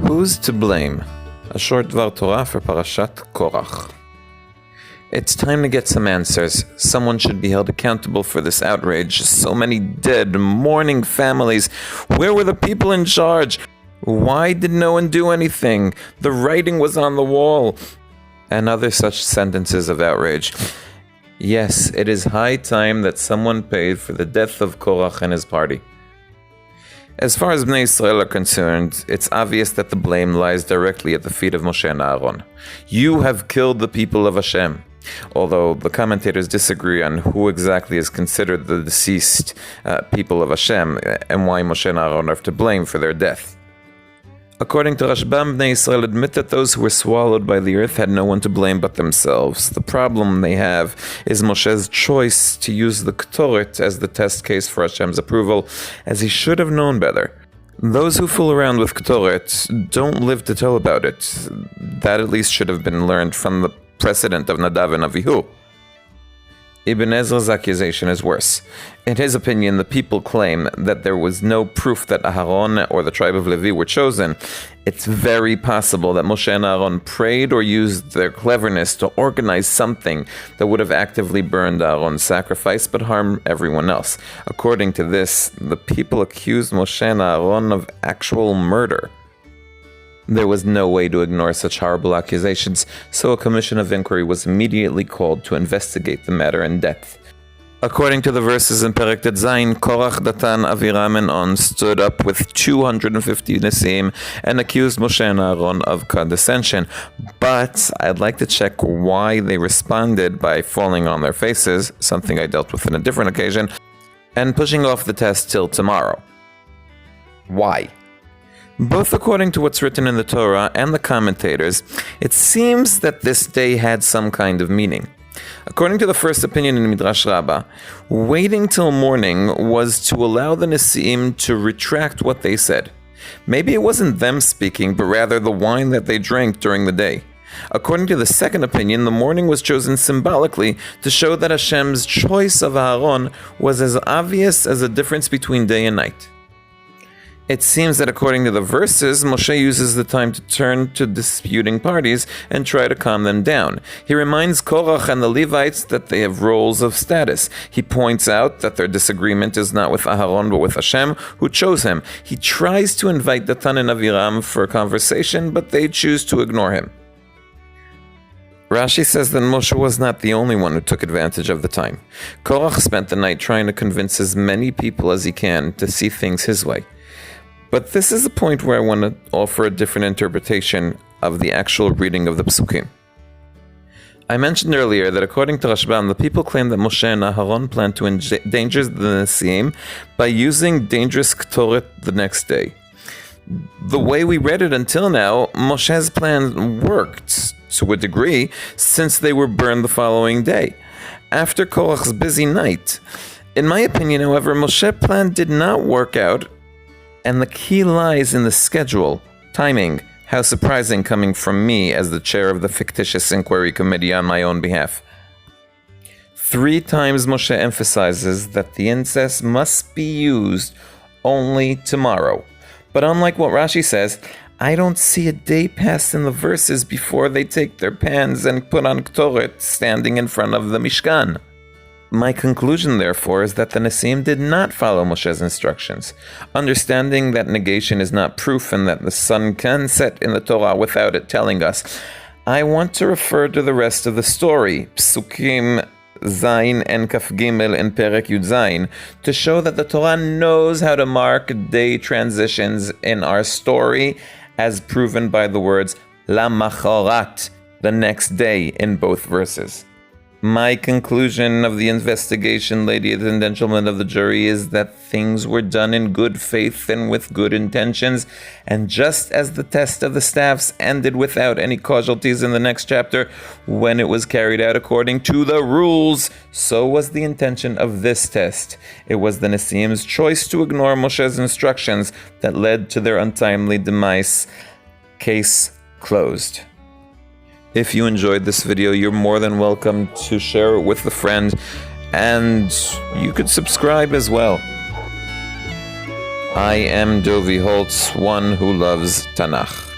Who's to blame? A short Dvar Torah for Parashat Korach. It's time to get some answers. Someone should be held accountable for this outrage. So many dead, mourning families. Where were the people in charge? Why did no one do anything? The writing was on the wall. And other such sentences of outrage. Yes, it is high time that someone paid for the death of Korach and his party. As far as Bnei Yisrael are concerned, it's obvious that the blame lies directly at the feet of Moshe and Aharon. You have killed the people of Hashem. Although the commentators disagree on who exactly is considered the deceased people of Hashem and why Moshe and Aharon are to blame for their death. According to Rashbam, Bnei Yisrael admit that those who were swallowed by the earth had no one to blame but themselves. The problem they have is Moshe's choice to use the Ketoret as the test case for Hashem's approval, as he should have known better. Those who fool around with Ketoret don't live to tell about it. That at least should have been learned from the precedent of Nadav and Avihu. Ibn Ezra's accusation is worse. In his opinion, the people claim that there was no proof that Aharon or the tribe of Levi were chosen. It's very possible that Moshe and Aharon prayed or used their cleverness to organize something that would have actively burned Aharon's sacrifice but harm everyone else. According to this, the people accused Moshe and Aharon of actual murder. There was no way to ignore such horrible accusations, so a commission of inquiry was immediately called to investigate the matter in depth. According to the verses in Parashat Zayin, Korach, Datan, Aviram, and On stood up with 250 Nesim and accused Moshe and Aharon of condescension. But I'd like to check why they responded by falling on their faces, something I dealt with on a different occasion, and pushing off the test till tomorrow. Why? Both according to what's written in the Torah and the commentators, it seems that this day had some kind of meaning. According to the first opinion in Midrash Rabbah, waiting till morning was to allow the Nesim to retract what they said. Maybe it wasn't them speaking, but rather the wine that they drank during the day. According to the second opinion, the morning was chosen symbolically to show that Hashem's choice of Aharon was as obvious as the difference between day and night. It seems that according to the verses, Moshe uses the time to turn to disputing parties and try to calm them down. He reminds Korach and the Levites that they have roles of status. He points out that their disagreement is not with Aharon but with Hashem, who chose him. He tries to invite Datan and Aviram for a conversation, but they choose to ignore him. Rashi says that Moshe was not the only one who took advantage of the time. Korach spent the night trying to convince as many people as he can to see things his way. But this is the point where I want to offer a different interpretation of the actual reading of the Psukim. I mentioned earlier that according to Rashbam, the people claim that Moshe and Aharon planned to endanger the Nesim by using dangerous Ketoret the next day. The way we read it until now, Moshe's plan worked, to a degree, since they were burned the following day, after Korach's busy night. In my opinion, however, Moshe's plan did not work out, and the key lies in the schedule, timing. How surprising coming from me as the chair of the fictitious inquiry committee on my own behalf. 3 times Moshe emphasizes that the incest must be used only tomorrow. But unlike what Rashi says, I don't see a day pass in the verses before they take their pans and put on Ketoret standing in front of the Mishkan. My conclusion, therefore, is that the Nesim did not follow Moshe's instructions. Understanding that negation is not proof and that the sun can set in the Torah without it telling us, I want to refer to the rest of the story, Psukim Zayin and Kaf Gimel and Perek Yud Zayin, to show that the Torah knows how to mark day transitions in our story, as proven by the words Lamachorat, the next day, in both verses. My conclusion of the investigation, ladies and gentlemen of the jury, is that things were done in good faith and with good intentions, and just as the test of the staffs ended without any casualties in the next chapter, when it was carried out according to the rules, so was the intention of this test. It was the Nesim's choice to ignore Moshe's instructions that led to their untimely demise. Case closed. If you enjoyed this video, you're more than welcome to share it with a friend, and you could subscribe as well. I am Dovi Holtz, one who loves Tanakh.